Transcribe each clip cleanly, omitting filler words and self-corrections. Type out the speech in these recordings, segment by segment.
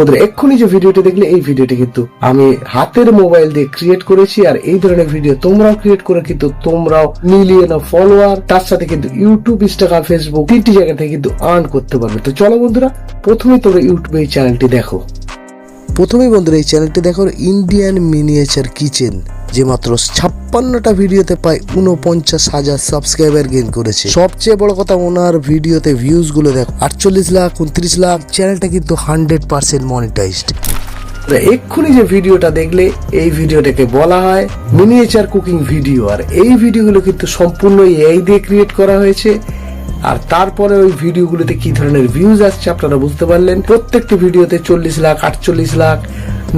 ওদের এক্ষুনি যে ভিডিওটি দেখলে এই ভিডিওটি কিন্তু আমি হাতের মোবাইল দিয়ে ক্রিয়েট করেছি, আর এই ধরনের ভিডিও তোমরাও ক্রিয়েট করে কিন্তু তোমরাও মিলিয়ন অফ ফলোয়ার, তার সাথে কিন্তু ইউটিউব, ইনস্টাগ্রাম, ফেসবুক 3টি জায়গা থেকে কিন্তু আর্ন করতে পারবে। তো চলো বন্ধুরা, প্রথমে তোমরা ইউটিউবে এই চ্যানেলটি দেখো। প্রথমেই বন্ধুরা এই চ্যানেলটি দেখো, ইন্ডিয়ান মিনিয়েচার কিচেন, যে মাত্র 56টা ভিডিওতে প্রায় 49,000 সাবস্ক্রাইবার গেইন করেছে। সবচেয়ে বড় কথা, ওনার ভিডিওতে ভিউজ গুলো দেখো 48 লাখ, 29 লাখ। চ্যানেলটা কিন্তু 100% মনিটাইজড। এক্ষুনি যে ভিডিওটা দেখলে এই ভিডিওটাকে বলা হয় মিনিয়েচার কুকিং ভিডিও, আর এই ভিডিওগুলো কিন্তু সম্পূর্ণ এআই দিয়ে ক্রিয়েট করা হয়েছে। আর তারপরে ওই ভিডিওগুলোতে কি ধরনের ভিউজ আসছে আপনারা বুঝতে পারলেন। প্রত্যেকটি ভিডিওতে 40 লাখ, 48 লাখ,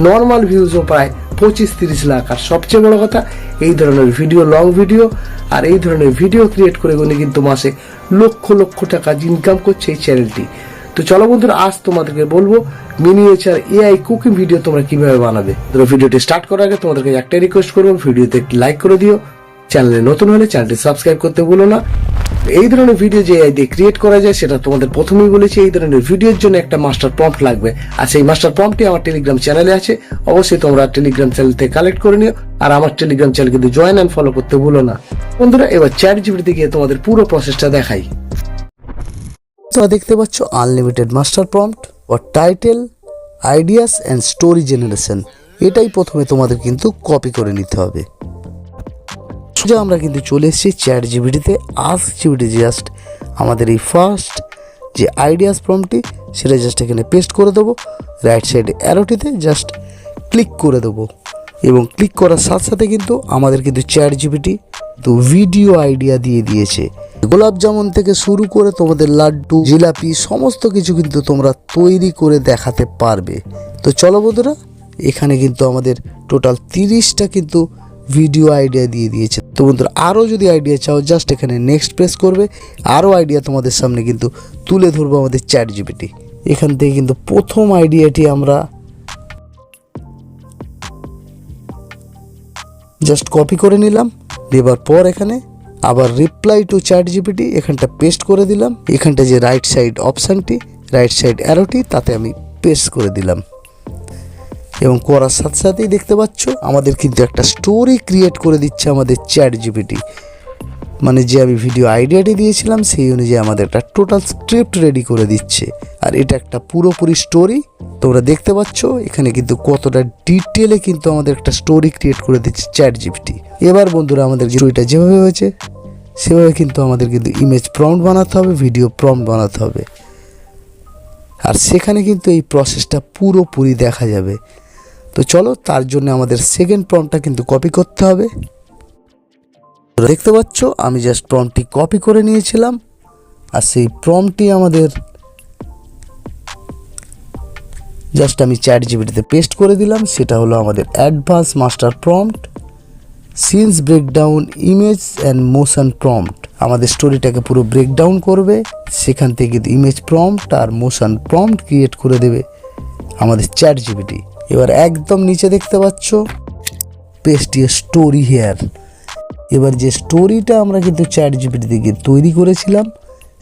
নর্মাল ভিউজও প্রায় 25-30 লাখ। আর সবচেয়ে বড় কথা, এই ধরনের ভিডিও, লং ভিডিও আর এই ধরনের ভিডিও ক্রিয়েট করে উনি কিন্তু মাসে লক্ষ লক্ষ টাকা ইনকাম করছে এই চ্যানেলটি। তো চলো বন্ধুরা, আজ তোমাদেরকে বলবো মিনিয়েচার এআই কুকিং ভিডিও তোমরা কিভাবে বানাবে। তোমরা ভিডিওটি স্টার্ট করার আগে তোমাদেরকে একটাই রিকোয়েস্ট করবো, ভিডিওতে একটি লাইক করে দিও। চ্যানেলে নতুন হলে চ্যানেলটি সাবস্ক্রাইব করতে ভুলো না। এই ধরনের ভিডিও যে এআই দিয়ে ক্রিয়েট করা যায় সেটা তোমাদের প্রথমেই বলেছি। এই ধরনের ভিডিওর জন্য একটা মাস্টার প্রম্পট লাগবে, আর সেই মাস্টার প্রম্পটটি আমার টেলিগ্রাম চ্যানেলে আছে। অবশ্যই তোমরা টেলিগ্রাম চ্যানেল থেকে কালেক্ট করে নিও, আর আমার টেলিগ্রাম চ্যানেল কিন্তু জয়েন এন্ড ফলো করতে ভুলো না বন্ধুরা। এবার চ্যাট জিপিটিতে গিয়ে তোমাদের পুরো প্রসেসটা দেখাই। তোমরা দেখতে পাচ্ছ unlimited master prompt or title, ideas and story generation. এটাই প্রথমে তোমাদের কিন্তু কপি করে নিতে হবে। আমরা কিন্তু চলে এসেছি চ্যাট জিপিটিতে। আস্ক জিপিটি জাস্ট আমাদের এই ফার্স্ট যে আইডিয়াস প্রম্পটটি সেটা জাস্ট এখানে পেস্ট করে দেবো। রাইট সাইডে অ্যারোটিতে জাস্ট ক্লিক করে দেবো, এবং ক্লিক করার সাথে সাথে কিন্তু আমাদের কিন্তু চ্যাট জিপিটি তো ভিডিও আইডিয়া দিয়ে দিয়েছে। গোলাপ জামুন থেকে শুরু করে তোমাদের লাড্ডু, জিলাপি সমস্ত কিছু কিন্তু তোমরা তৈরি করে দেখাতে পারবে। তো চলো বন্ধুরা, এখানে কিন্তু আমাদের টোটাল 30টা কিন্তু ভিডিও আইডিয়া দিয়ে দিয়েছে। তো বন্ধুরা, আরও যদি আইডিয়া চাও জাস্ট এখানে নেক্সট প্রেস করবে। আরও আইডিয়া তোমাদের সামনে কিন্তু তুলে ধরবো আমাদের চ্যাট জিপিটি। এখান থেকে কিন্তু প্রথম আইডিয়াটি আমরা জাস্ট কপি করে নিলাম। দেবার পর এখানে আবার রিপ্লাই টু চ্যাট জিপিটি এখানটা পেস্ট করে দিলাম। এখানটা যে রাইট সাইড অপশানটি, রাইট সাইড অ্যারোটি, তাতে আমি পেস্ট করে দিলাম। এবং করার সাথে সাথেই দেখতে পাচ্ছ আমাদের কিন্তু একটা স্টোরি ক্রিয়েট করে দিচ্ছে আমাদের চ্যাট জিপিটি। মানে যে আমি ভিডিও আইডিয়াটি দিয়েছিলাম সেই অনুযায়ী আমাদের একটা টোটাল স্ক্রিপ্ট রেডি করে দিচ্ছে। আর এটা একটা পুরোপুরি স্টোরি। তোমরা দেখতে পাচ্ছ এখানে কিন্তু কতটা ডিটেলে কিন্তু আমাদের একটা স্টোরি ক্রিয়েট করে দিচ্ছে চ্যাট জিপিটি। এবার বন্ধুরা, আমাদের স্টোরিটা যেভাবে হয়েছে সেভাবে কিন্তু আমাদের কিন্তু ইমেজ প্রম্পট বানাতে হবে, ভিডিও প্রম্পট বানাতে হবে। আর সেখানে কিন্তু এই প্রসেসটা পুরোপুরি দেখা যাবে। তো চলো, তার জন্য আমাদের সেকেন্ড প্রম্পটটা কিন্তু কপি করতে হবে। দেখতে পাচ্ছ আমি জাস্ট প্রম্পটটি কপি করে নিয়েছিলাম, আর সেই প্রম্পটটি আমাদের জাস্ট আমি চ্যাট জিপিটিতে পেস্ট করে দিলাম। সেটা হলো আমাদের advance master prompt, scenes breakdown, image and motion prompt. আমাদের স্টোরিটাকে পুরো ব্রেকডাউন করবে। সেখান থেকে কিন্তু ইমেজ প্রম্পট আর মোশন প্রম্পট ক্রিয়েট করে দেবে আমাদের চ্যাট জিপিটি। এবার একদম নিচে দেখতে পাচ্ছ পেস্ট ইয়ে স্টোরি হেয়ার। এবার যে স্টোরিটা আমরা কিন্তু চ্যাট জিপিটি থেকে তৈরি করেছিলাম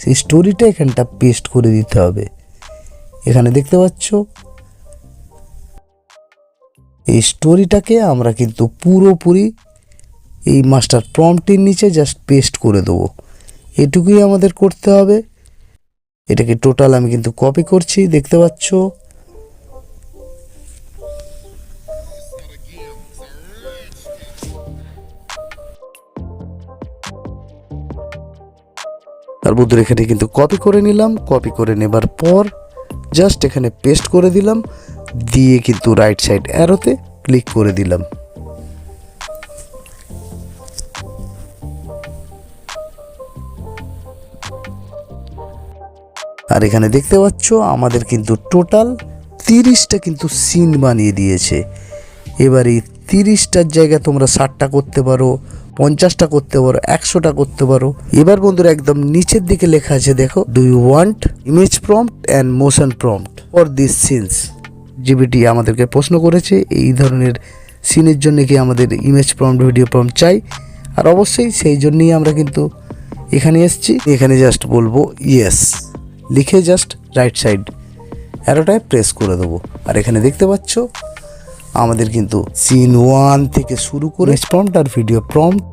সেই স্টোরিটা এখানটা পেস্ট করে দিতে হবে। এখানে দেখতে পাচ্ছ এই স্টোরিটাকে আমরা কিন্তু পুরোপুরি এই মাস্টার প্রম্পটের নিচে জাস্ট পেস্ট করে দেবো। এটুকুই আমাদের করতে হবে। এটাকে টোটাল আমি কিন্তু কপি করছি, দেখতে পাচ্ছ। আর বন্ধুরা, এখানে কিন্তু কপি করে নিলাম। কপি করে নেবার পর জাস্ট এখানে পেস্ট করে দিলাম, দিয়ে কিন্তু রাইট সাইড অ্যারোতে ক্লিক করে দিলাম। আর এখানে দেখতে পাচ্ছ আমাদের কিন্তু টোটাল 30টা কিন্তু সিন বানিয়ে দিয়েছে। এবার এই 30টার জায়গায় তোমরা 60টা করতে পারো, 50টা করতে পারো, 100টা করতে পারো। এবার বন্ধুরা, একদম নিচের দিকে লেখা আছে দেখো, do you want image prompt and motion prompt for this scenes. GPT আমাদেরকে প্রশ্ন করেছে এই ধরনের সিনের জন্য কি আমাদের ইমেজ প্রম্পট, ভিডিও প্রম্পট চাই। আর অবশ্যই সেই জন্যই আমরা কিন্তু এখানে এসেছি। এখানে জাস্ট বলবো ইয়েস লিখে জাস্ট রাইট সাইড অ্যারোটায় প্রেস করে দেবো। আর এখানে দেখতে পাচ্ছ আমাদের কিন্তু সিন 1 থেকে শুরু করে প্রম্পট আর ভিডিও প্রম্পট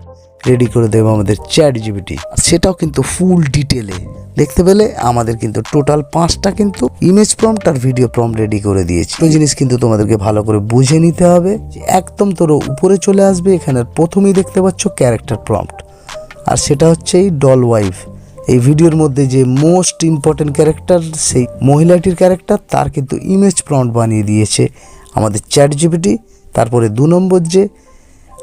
রেডি করে দেবো আমাদের চ্যাট জিপিটি, সেটাও কিন্তু ফুল ডিটেলে দেখতে পেলে। আমাদের কিন্তু টোটাল 5টা কিন্তু ইমেজ প্রম্পট আর ভিডিও প্রম্পট রেডি করে দিয়েছি। এই জিনিস কিন্তু তোমাদেরকে ভালো করে বুঝে নিতে হবে। একদম তোর উপরে চলে আসবে, এখানে প্রথমেই দেখতে পাচ্ছ ক্যারেক্টার প্রম্পট, আর সেটা হচ্ছে এই ডল ওয়াইফ। এই ভিডিওর মধ্যে যে মোস্ট ইম্পর্টেন্ট ক্যারেক্টার, সেই মহিলাটির ক্যারেক্টার, তার কিন্তু ইমেজ প্রম্পট বানিয়ে দিয়েছে আমাদের চ্যাট জিপিটি। তারপরে 2 নম্বর যে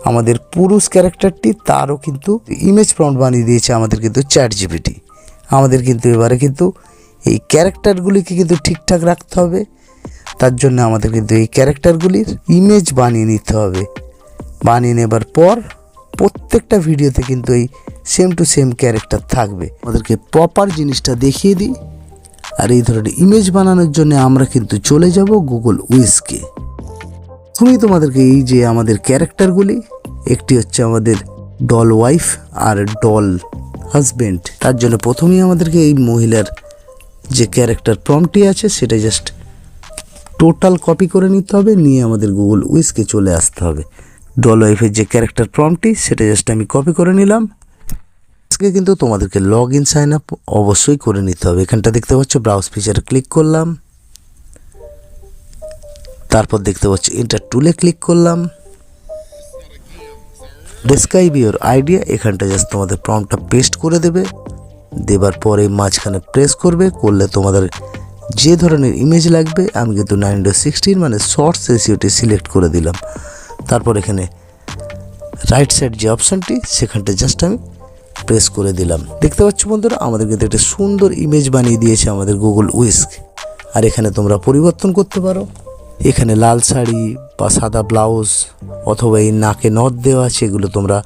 আমাদের পুরুষ ক্যারেক্টারটি, তারও কিন্তু ইমেজ প্রম্পট বানিয়ে দিয়েছে আমাদের কিন্তু চ্যাট জিপিটি। আমাদের কিন্তু এবারে কিন্তু এই ক্যারেক্টারগুলিকে কিন্তু ঠিকঠাক রাখতে হবে। তার জন্য আমাদের কিন্তু এই ক্যারেক্টারগুলির ইমেজ বানিয়ে নিতে হবে। বানিয়ে নেবার পর প্রত্যেকটা ভিডিওতে কিন্তু এই সেম টু সেম ক্যারেক্টার থাকবে। আমাদেরকে প্রপার জিনিসটা দেখিয়ে দিই। আর এই ধরনের ইমেজ বানানোর জন্য আমরা কিন্তু চলে যাব গুগল উইসকে। তুমি তোমাদেরকে এই যে আমাদের ক্যারেক্টারগুলি, একটি হচ্ছে আমাদের ডল ওয়াইফ আর ডল হাজব্যান্ড। তার জন্য প্রথমেই আমাদেরকে এই মহিলার যে ক্যারেক্টার প্রম্পটটি আছে সেটা জাস্ট টোটাল কপি করে নিতে হবে, নিয়ে আমাদের গুগল উইসকে চলে আসতে হবে। ডল ওয়াইফের যে ক্যারেক্টার প্রম্পটটি সেটা জাস্ট আমি কপি করে নিলাম। আজকে কিন্তু তোমাদেরকে লগ ইন সাইন আপ অবশ্যই করে নিতে হবে। এখানটা দেখতে পাচ্ছ ব্রাউজ ফিচারে ক্লিক করলাম, তারপর দেখতে পাচ্ছ এন্টার টুলে ক্লিক করলাম, ডেসক্রাইব ইওর আইডিয়া। এখানটা জাস্ট তোমাদের প্রম্পটটা পেস্ট করে দেবে। দেবার পরে মাঝখানে প্রেস করবে, করলে তোমাদের যে ধরনের ইমেজ লাগবে, আমি কিন্তু 9:16 মানে শর্টস রেশিওটি সিলেক্ট করে দিলাম। তারপর এখানে রাইট সাইড যে অপশানটি, সেখানটা জাস্ট আমি প্রেস করে দিলাম। দেখতে পাচ্ছ বন্ধুরা, আমাদের কিন্তু একটা সুন্দর ইমেজ বানিয়ে দিয়েছে আমাদের গুগল উইস্ক। আর এখানে তোমরা পরিবর্তন করতে পারো। এখানে লাল শাড়ি বা সাদা ব্লাউজ অথবা এই নাকে নথ দেওয়া আছে, এগুলো তোমরা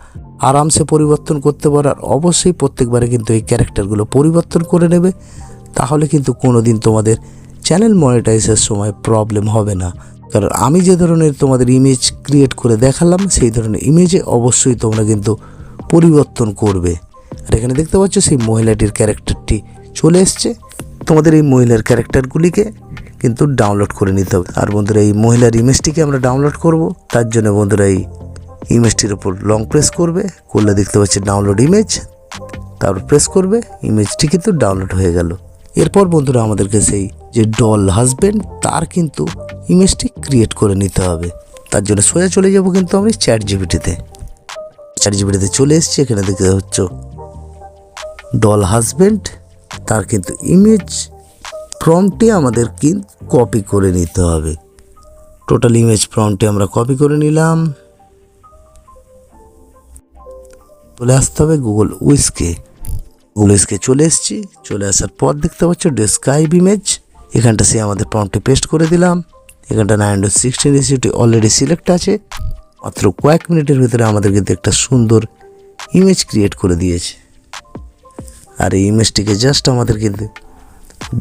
আরামসে পরিবর্তন করতে পারো। আর অবশ্যই প্রত্যেকবারে কিন্তু এই ক্যারেক্টারগুলো পরিবর্তন করে নেবে, তাহলে কিন্তু কোনো দিন তোমাদের চ্যানেল মনিটাইজের সময় প্রবলেম হবে না। কারণ আমি যে ধরনের তোমাদের ইমেজ ক্রিয়েট করে দেখালাম, সেই ধরনের ইমেজে অবশ্যই তোমরা কিন্তু পরিবর্তন করবে। আর এখানে দেখতে পাচ্ছ সেই মহিলাটির ক্যারেক্টারটি চলে এসছে। তোমাদের এই মহিলার ক্যারেক্টারগুলিকে কিন্তু ডাউনলোড করে নিতে হবে। আর বন্ধুরা, এই মহিলার ইমেজটিকে আমরা ডাউনলোড করব। তার জন্য বন্ধুরা এই ইমেজটির উপর লং প্রেস করবে, করলে দেখতে পাচ্ছি ডাউনলোড ইমেজ, তারপর প্রেস করবে, ইমেজটি কিন্তু ডাউনলোড হয়ে গেল। এরপর বন্ধুরা আমাদেরকে সেই যে ডল হাজব্যান্ড, তার কিন্তু ইমেজটি ক্রিয়েট করে নিতে হবে। তার জন্য সোজা চলে যাব কিন্তু আমি চ্যাট জিপিটিতে। চ্যাট জিপিটিতে চলে এসেছি। এখানে দেখতে হচ্ছে ডল হাজব্যান্ড, তার কিন্তু ইমেজ প্রম্পটটি আমাদের কিন্তু কপি করে নিতে হবে। টোটাল ইমেজ প্রম্পটটি আমরা কপি করে নিলাম। চলে আসতে হবে গুগল উইসকে। গুগল উইসকে চলে এসেছি। চলে আসার পর দেখতে পাচ্ছ ডেসক্রাইব ইমেজ, এখানটা সে আমাদের প্রম্পটটি পেস্ট করে দিলাম। এখানটা 9:16 রেশিওটি অলরেডি সিলেক্ট আছে। মাত্র কয়েক মিনিটের ভিতরে আমাদের কিন্তু একটা সুন্দর ইমেজ ক্রিয়েট করে দিয়েছে। আর এই ইমেজটিকে জাস্ট আমাদের কিন্তু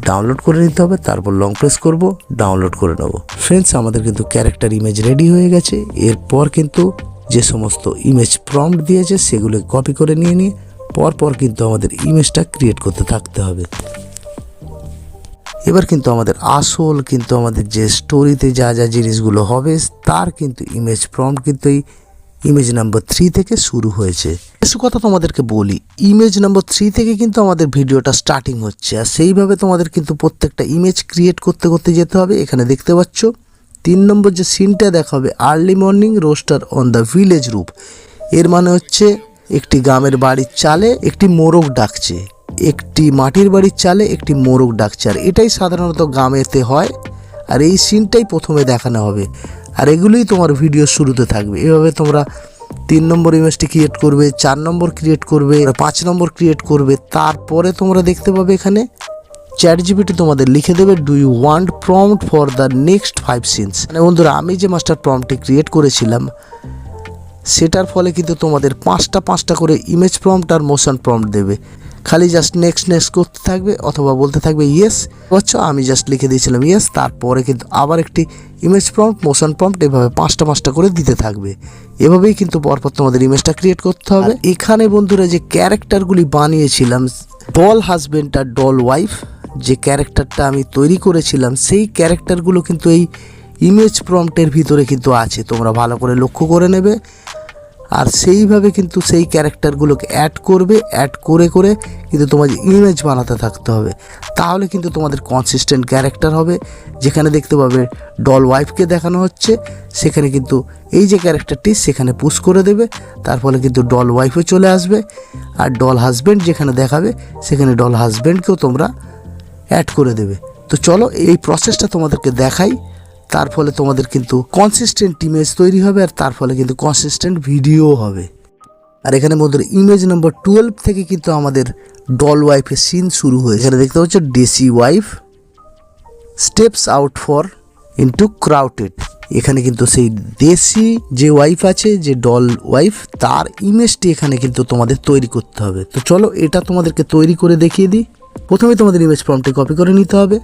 ডাউনলোড করে নিতে হবে। তারপর লং প্রেস করব, ডাউনলোড করে নেব। ফ্রেন্ডস, আমাদের কিন্তু ক্যারেক্টার ইমেজ রেডি হয়ে গেছে। এরপর কিন্তু যে সমস্ত ইমেজ প্রম্পট দিয়েছে সেগুলো কপি করে নিয়ে পরপর কিন্তু আমাদের ইমেজটা ক্রিয়েট করতে থাকতে হবে। এবার কিন্তু আমাদের আসল কিন্তু আমাদের যে স্টোরিতে যা যা জিনিসগুলো হবে, তার কিন্তু ইমেজ প্রম্পট কিন্তু এই ইমেজ নাম্বার 3 থেকে শুরু হয়েছে। কিছু কথা তোমাদেরকে বলি, ইমেজ নাম্বার 3 থেকে কিন্তু আমাদের ভিডিওটা স্টার্টিং হচ্ছে। আর সেইভাবে তোমাদের কিন্তু প্রত্যেকটা ইমেজ ক্রিয়েট করতে করতে যেতে হবে। এখানে দেখতে পাচ্ছ 3 নম্বর যে সিনটা দেখাবে, early morning rooster on the village roof. এর মানে হচ্ছে একটি গ্রামের বাড়ির চালে একটি মোরগ ডাকছে, একটি মাটির বাড়ির চালে একটি মোরগ ডাকছে। আর এটাই সাধারণত গ্রামেতে হয়। আর এই সিনটাই প্রথমে দেখানো হবে। আর এগুলোই তোমার ভিডিও শুরুতে থাকবে। এভাবে তোমরা 3 নম্বর ইমেজটি ক্রিয়েট করবে, 4 নম্বর ক্রিয়েট করবে, 5 নম্বর ক্রিয়েট করবে। তারপরে তোমরা দেখতে পাবে এখানে চ্যাট জিপিটি তোমাদের লিখে দেবে, do you want prompt for the next 5 scenes. মানে বন্ধুরা, আমি যে মাস্টার প্রম্পটটি ক্রিয়েট করেছিলাম, সেটার ফলে কিন্তু তোমাদের 5টা করে ইমেজ প্রম্পট আর মোশন প্রম্পট দেবে। খালি জাস্ট নেক্সট নেক্সট করতে থাকবে অথবা বলতে থাকবে ইয়েস। বুঝছো, আমি জাস্ট লিখে দিয়েছিলাম ইয়েস। তারপরে কিন্তু আবার একটি ইমেজ প্রম্পট, মোশন প্রম্পট, এভাবে 5টা করে দিতে থাকবে। এভাবেই কিন্তু পরপর তোমাদের ইমেজটা ক্রিয়েট করতে হবে। এখানে বন্ধুরা যে ক্যারেক্টারগুলি বানিয়েছিলাম, ডল হাজব্যান্ড আর ডল ওয়াইফ, যে ক্যারেক্টারটা আমি তৈরি করেছিলাম সেই ক্যারেক্টারগুলো কিন্তু এই ইমেজ প্রম্পটের ভিতরে কিন্তু আছে, তোমরা ভালো করে লক্ষ্য করে নেবে। আর সেইভাবে কিন্তু সেই ক্যারেক্টারগুলোকে অ্যাড করবে, অ্যাড করে করে কিন্তু তোমাদের ইমেজ বানাতে থাকতে হবে, তাহলে কিন্তু তোমাদের কনসিস্টেন্ট ক্যারেক্টার হবে। যেখানে দেখতে পাবে ডল ওয়াইফকে দেখানো হচ্ছে, সেখানে কিন্তু এই যে ক্যারেক্টারটি সেখানে পুশ করে দেবে, তার ফলে কিন্তু ডল ওয়াইফও চলে আসবে। আর ডল হাজব্যান্ড যেখানে দেখাবে সেখানে ডল হাজব্যান্ডকেও তোমরা অ্যাড করে দেবে। তো চলো এই প্রসেসটা তোমাদেরকে দেখাই, তার ফলে তোমাদের কিন্তু কনসিস্টেন্ট ইমেজ তৈরি হবে, আর তার ফলে কিন্তু কনসিস্টেন্ট ভিডিও হবে। আর এখানে বন্ধুরা ইমেজ নাম্বার 12 থেকে কিন্তু আমাদের ডল ওয়াইফের সিন শুরু হয়েছে। এখানে দেখতে পাচ্ছ দেশি wife steps out for into crowded. এখানে কিন্তু সেই দেশি যে ওয়াইফ আছে, যে ডল ওয়াইফ, তার ইমেজটি এখানে কিন্তু তোমাদের তৈরি করতে হবে। তো চলো এটা তোমাদেরকে তৈরি করে দেখিয়ে দিই। প্রথমে তোমাদের ইমেজ প্রম্পটে কপি করে নিতে হবে।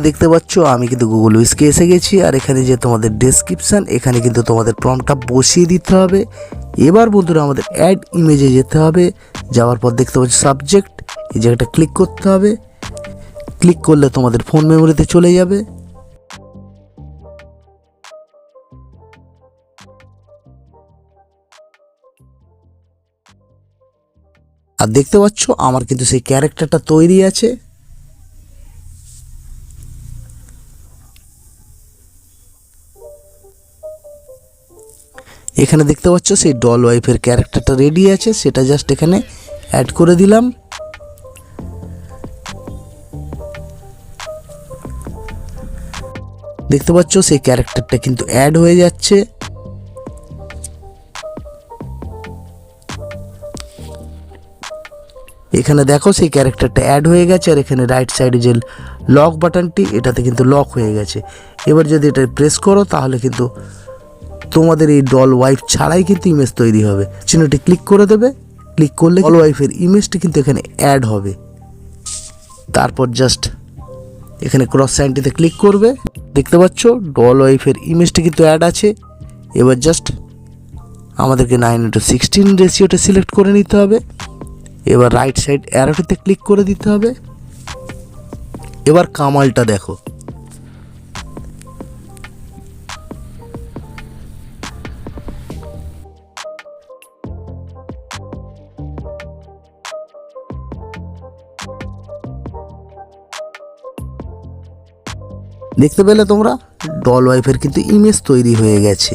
দেখতে পাচ্ছ আমি কিন্তু গুগল উইসকে এসে গেছি, আর এখানে যে তোমাদের ডেসক্রিপশন, এখানে কিন্তু তোমাদের প্রম্পটটা বসিয়ে দিতে হবে। এবার বন্ধুরা আমাদের অ্যাড ইমেজে যেতে হবে, যাওয়ার পর দেখতে পাচ্ছ সাবজেক্ট, এই জায়গাটা ক্লিক করতে হবে। ক্লিক করলে তোমাদের ফোন মেমোরিতে চলে যাবে। আর দেখতে পাচ্ছ আমার কিন্তু সেই ক্যারেক্টারটা তৈরি আছে। এখানে দেখতে পাচ্ছ সেই ডল ওয়াইফের ক্যারেক্টারটা রেডি আছে, সেটা জাস্ট এখানে অ্যাড করে দিলাম। দেখতে পাচ্ছ সেই ক্যারেক্টারটা কিন্তু অ্যাড হয়ে যাচ্ছে। এখানে দেখো সেই ক্যারেক্টারটা অ্যাড হয়ে গেছে, আর এখানে রাইট সাইডে যে লক বাটনটি, এটাতে কিন্তু লক হয়ে গেছে। এবার যদি এটা প্রেস করো তাহলে কিন্তু তোমাদের এই ডল ওয়াইফ ছাড়াই কিন্তু ইমেজ তৈরি হবে। চিহ্নটি ক্লিক করে দেবে, ক্লিক করলে ডল ওয়াইফের ইমেজটি কিন্তু এখানে অ্যাড হবে। তারপর জাস্ট এখানে ক্রস সাইনটিতে ক্লিক করবে, দেখতে পাচ্ছ ডল ওয়াইফের ইমেজটি কিন্তু অ্যাড আছে। এবার জাস্ট আমাদেরকে 9:16 রেশিওটা সিলেক্ট করে নিতে হবে। এবার রাইট সাইড অ্যারোটিতে ক্লিক করে দিতে হবে। এবার কামালটা দেখো, দেখতে পেলে তোমরা ডল ওয়াইফের কিন্তু ইমেজ তৈরি হয়ে গেছে।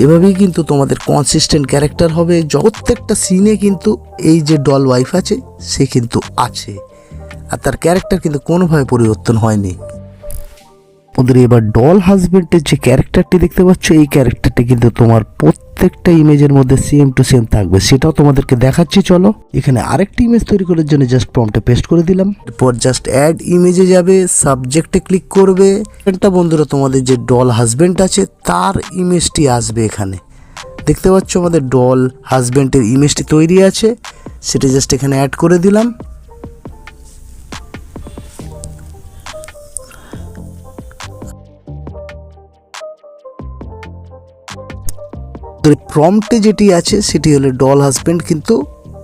এভাবেই কিন্তু তোমাদের কনসিস্টেন্ট ক্যারেক্টার হবে। প্রত্যেকটা সিনে কিন্তু এই যে ডল ওয়াইফ আছে সে কিন্তু আছে, আর তার ক্যারেক্টার কিন্তু কোনোভাবে পরিবর্তন হয়নি। ওদের এবার ডল হাজবেন্ডের যে ক্যারেক্টারটি দেখতে পাচ্ছ, এই ক্যারেক্টারটি কিন্তু তোমার প্রত্যেকটা ইমেজের মধ্যে সেম টু সেম থাকবে, সেটাও তোমাদেরকে দেখাচ্ছি। চলো এখানে আরেকটি ইমেজ তৈরি করার জন্য জাস্ট প্রম্পটে পেস্ট করে দিলাম। এরপর জাস্ট অ্যাড ইমেজে যাবে, সাবজেক্টে ক্লিক করবে। এটা বন্ধুরা তোমাদের যে ডল হাজবেন্ড আছে তার ইমেজটি আসবে। এখানে দেখতে পাচ্ছ আমাদের ডল হাজবেন্ডের ইমেজটি তৈরি আছে, সেটা জাস্ট এখানে অ্যাড করে দিলাম। প্রম্পটে যেটি আছে সেটি হলো ডল হাজবেন্ড কিন্তু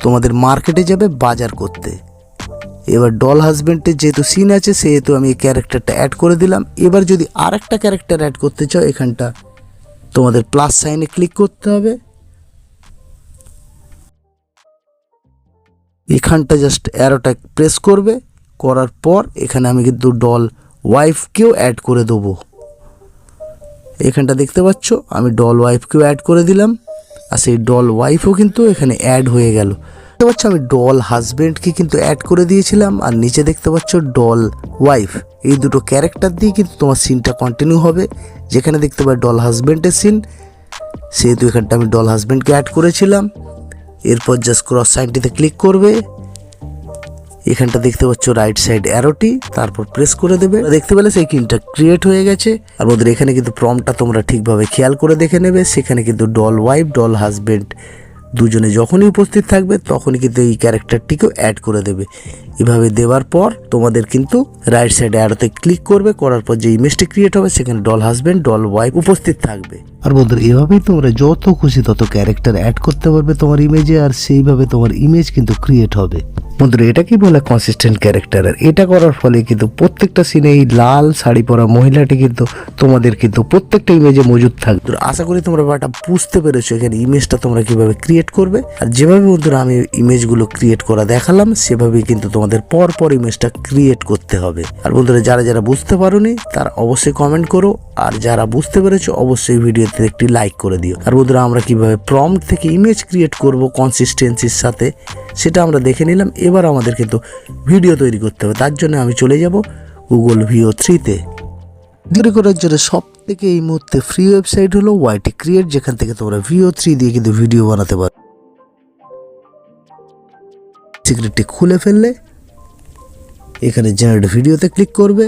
তোমাদের মার্কেটে যাবে বাজার করতে। এবার ডল হাজবেন্ডের যেহেতু সিন আছে সেহেতু আমি এই ক্যারেক্টারটা অ্যাড করে দিলাম। এবার যদি আরেকটা ক্যারেক্টার অ্যাড করতে চাও, এখানটা তোমাদের প্লাস সাইনে ক্লিক করতে হবে। এখানটা জাস্ট অ্যারোটা প্রেস করবে, করার পর এখানে আমি কিন্তু ডল ওয়াইফকেও অ্যাড করে দেবো। এখানটা দেখতে পাচ্ছ আমি ডল ওয়াইফকেও অ্যাড করে দিলাম, আর সেই ডল ওয়াইফও কিন্তু এখানে অ্যাড হয়ে গেল। দেখতে পাচ্ছ আমি ডল হাজবেন্ডকে কিন্তু অ্যাড করে দিয়েছিলাম, আর নিচে দেখতে পাচ্ছ ডল ওয়াইফ। এই দুটো ক্যারেক্টার দিয়ে কিন্তু তোমার সিনটা কন্টিনিউ হবে। যেখানে দেখতে পাই ডল হাজবেন্ডের সিন, সেহেতু এখানটা আমি ডল হাজবেন্ডকে অ্যাড করেছিলাম। এরপর জাস্ট ক্রস সাইনটিতে ক্লিক করবে, এখানটা দেখতে পাচ্ছ রাইট সাইড অ্যারোটি, তারপর প্রেস করে দেবে। দেখতে পেলে সেই কিনটা ক্রিয়েট হয়ে গেছে। আর ওদের এখানে কিন্তু প্রম্পটটা তোমরা ঠিকভাবে খেয়াল করে দেখে নেবে। সেখানে কিন্তু ডল ওয়াইফ ডল হাজবেন্ড দুজনে যখনই উপস্থিত থাকবে তখনই কিন্তু এই ক্যারেক্টারটিকেও অ্যাড করে দেবে। এভাবে দেওয়ার পর তোমাদের কিন্তু রাইট সাইড অ্যারোতে ক্লিক করবে, করার পর যে ইমেজটি ক্রিয়েট হবে সেখানে ডল হাজবেন্ড ডল ওয়াইফ উপস্থিত থাকবে। আর বন্ধুরা এভাবেই তোমরা যত খুশি তত ক্যারেক্টার অ্যাড করতে পারবে তোমার ইমেজে, আর সেইভাবে তোমার ইমেজ কিন্তু ক্রিয়েট হবে। বন্ধুরা এটা কি বলে কনসিস্টেন্ট ক্যারেক্টার, আর এটা করার ফলে কিন্তু প্রত্যেকটা সিনে এই লাল শাড়ি পরা মহিলাটি কিন্তু তোমাদের কিন্তু প্রত্যেকটা ইমেজে মজুদ থাকবে। আশা করি তোমরা ব্যাপারটা বুঝতে পেরেছো এখানে ইমেজটা তোমরা কিভাবে ক্রিয়েট করবে। আর যেভাবে বন্ধুরা আমি ইমেজগুলো ক্রিয়েট করা দেখালাম সেভাবেই কিন্তু তোমাদের পর ইমেজটা ক্রিয়েট করতে হবে। আর বন্ধুরা যারা যারা বুঝতে পারোনি তারা অবশ্যই কমেন্ট করো, আর যারা বুঝতে পেরেছো অবশ্যই ভিডিওতে একটি লাইক করে দিও। আর বন্ধুরা আমরা কিভাবে প্রম্পট থেকে ইমেজ ক্রিয়েট করব কনসিস্টেন্সির সাথে সেটা আমরা দেখে নিলাম। এবার আমাদের কিন্তু ভিডিও তৈরি করতে হবে, তার জন্য আমি চলে যাব গুগল ভিও 3-তে। তৈরি করার জন্য সব থেকে এই মুহূর্তে ফ্রি ওয়েবসাইট হলো ওয়াইটি ক্রিয়েট, যেখান থেকে তোমরা ভিও 3 দিয়ে কিন্তু ভিডিও বানাতে পারো। সিক্রেটটি খুলে ফেললে এখানে জেনারেট ভিডিওতে ক্লিক করবে,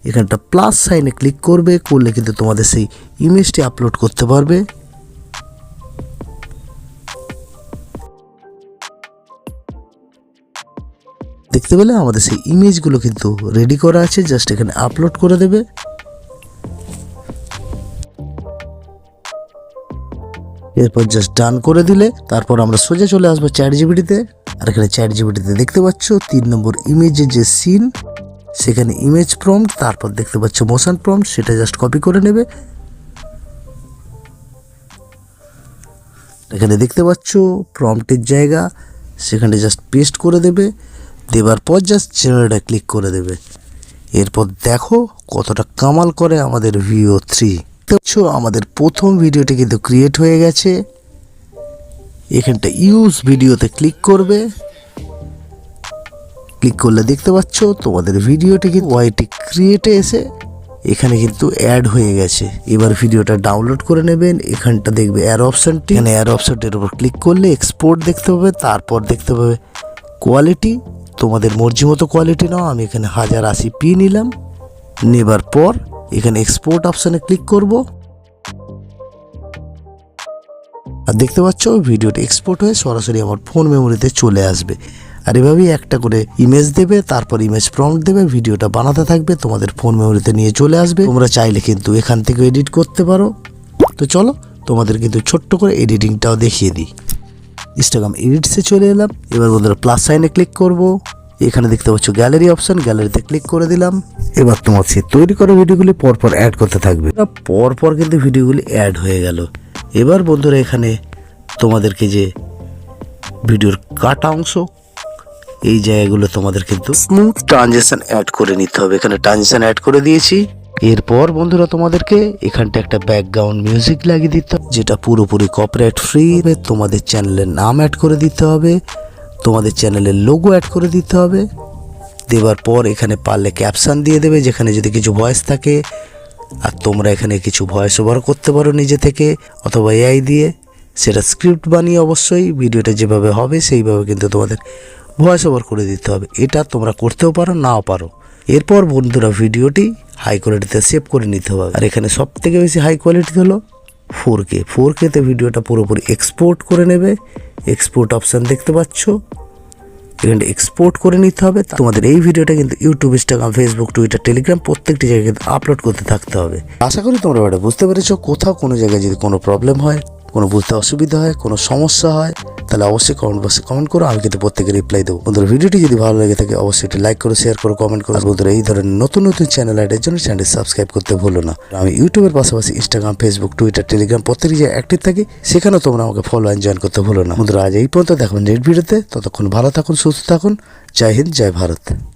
এখানটা প্লাস সাইনে ক্লিক করবে, করলে কিন্তু তোমাদের সেই ইমেজটি আপলোড করতে পারবে। দেখতে পেলে আমাদের সেই ইমেজগুলো কিন্তু রেডি করা আছে, জাস্ট এখানে আপলোড করে দেবে। এরপর জাস্ট ডান করে দিলে তারপর আমরা সোজা চলে আসবো চ্যাট জিপিটিতে। আর এখানে চ্যাট জিপিটিতে দেখতে পাচ্ছ 3 নম্বর ইমেজের যে সিন সেখানে ইমেজ প্রম্পট, তারপর দেখতে পাচ্ছ মোশন প্রম্পট, সেটা জাস্ট কপি করে নেবে। এখানে দেখতে পাচ্ছ প্রম্পটের জায়গা, সেখানে জাস্ট পেস্ট করে দেবে, দেবার পর জাস্ট জেনারেটে ক্লিক করে দেবে। এরপর দেখো কতটা কামাল করে আমাদের ভিও 3। দেখছো আমাদের প্রথম ভিডিওটি কিন্তু ক্রিয়েট হয়ে গেছে। এখানটা ইউজ ভিডিওতে ক্লিক করবে, ক্লিক করলে দেখতে পাচ্ছ তোমাদের ভিডিওটি কিন্তু ওয়াইটি ক্রিয়েটে এসে এখানে কিন্তু অ্যাড হয়ে গেছে। এবার ভিডিওটা ডাউনলোড করে নেবেন। এখানটা দেখবে অ্যার অপশনটি, এখানে অ্যার অপশনটির উপর ক্লিক করলে এক্সপোর্ট দেখতে পাবে, তারপর দেখতে পাবে কোয়ালিটি, তোমাদের মর্জি মতো কোয়ালিটি নাও। আমি এখানে 1080p নিলাম। নেবার পর এখানে এক্সপোর্ট অপশনে ক্লিক করব, আর দেখতে পাচ্ছ ভিডিওটি এক্সপোর্ট হয়ে সরাসরি আমার ফোন মেমোরিতে চলে আসবে। আর এভাবেই একটা করে ইমেজ দেবে, তারপর ইমেজ প্রম্পট দেবে, ভিডিওটা বানাতে থাকবে, তোমাদের ফোন মেমোরিতে নিয়ে চলে আসবে। তোমরা চাইলে কিন্তু এখান থেকে এডিট করতে পারো। তো চলো তোমাদের কিন্তু ছোট্ট করে এডিটিংটাও দেখিয়ে দিই। ইনস্টাগ্রাম এডিটসে চলে এলাম। এবার বন্ধুরা প্লাস সাইনে ক্লিক করব, এখানে দেখতে পাচ্ছ গ্যালারি অপশন, গ্যালারিতে ক্লিক করে দিলাম। এবার তোমার সেই তৈরি করা ভিডিওগুলি পরপর অ্যাড করতে থাকবে। পরপর কিন্তু ভিডিওগুলি অ্যাড হয়ে গেল। এবার বন্ধুরা এখানে তোমাদেরকে যে ভিডিওর কাটা অংশ এই জায়গাগুলো তোমাদের কিন্তু স্মুথ ট্রানজিশন অ্যাড করে নিতে হবে। এখানে ট্রানজিশন অ্যাড করে দিয়েছি। এরপর বন্ধুরা তোমাদেরকে এখানটা একটা ব্যাকগ্রাউন্ড মিউজিক লাগিয়ে দিতে হবে, যেটা পুরোপুরি কপিরাইট ফ্রি। তোমাদের চ্যানেলের নাম অ্যাড করে দিতে হবে, তোমাদের চ্যানেলের লোগো অ্যাড করে দিতে হবে। দেওয়ার পর এখানে পারলে ক্যাপশন দিয়ে দেবে, যেখানে যদি কিছু ভয়েস থাকে। আর তোমরা এখানে কিছু ভয়েস ওভার করতে পারো নিজে থেকে অথবা এআই দিয়ে, সেটা স্ক্রিপ্ট বানিয়ে অবশ্যই ভিডিওটা যেভাবে হবে সেইভাবে কিন্তু তোমাদের ভয়েস ওভার করে দিতে হবে। এটা তোমরা করতেও পারো নাও পারো। এরপর বন্ধুরা ভিডিওটি হাই কোয়ালিটিতে সেভ করে নিতে হবে। আর এখানে সব থেকে বেশি হাই কোয়ালিটি হলো 4K-তে ভিডিওটা পুরোপুরি এক্সপোর্ট করে নেবে। এক্সপোর্ট অপশান দেখতে পাচ্ছ, এখানে এক্সপোর্ট করে নিতে হবে। তোমাদের এই ভিডিওটা কিন্তু YouTube, Instagram, Facebook, Twitter, Telegram প্রত্যেকটি জায়গায় কিন্তু আপলোড করতে থাকতে হবে। আশা করি তোমরা এটা বুঝতে পেরেছো। কোথাও কোনো জায়গায় যদি কোনো প্রবলেম হয়, কোনো বুঝতে অসুবিধা হয়, কোনো সমস্যা হয়, তাহলে অবশ্যই কমেন্ট বক্সে কমেন্ট করো, আমি কিন্তু প্রত্যেকে রিপ্লাই দেবো। বন্ধুরা ভিডিওটি যদি ভালো লেগে থাকে অবশ্যই একটি লাইক করো, শেয়ার করো, কমেন্ট করো। বন্ধুরা এই ধরনের নতুন নতুন চ্যানেল আইডের জন্য চ্যানেলটি সাবস্ক্রাইব করতে ভুলো না। আমি ইউটিউবের পাশাপাশি ইনস্টাগ্রাম, ফেসবুক, টুইটার, টেলিগ্রাম প্রত্যেকটি জায়গায় অ্যাক্টিভ থাকি, সেখানেও তোমরা আমাকে ফলো অ্যান্ড জয়েন করতে ভুলো না। বন্ধুরা আজ এই পর্যন্ত, দেখবেন নেক্সট ভিডিওতে। ততক্ষণ ভালো থাকুন, সুস্থ থাকুন। জয় হিন্দ, জয় ভারত।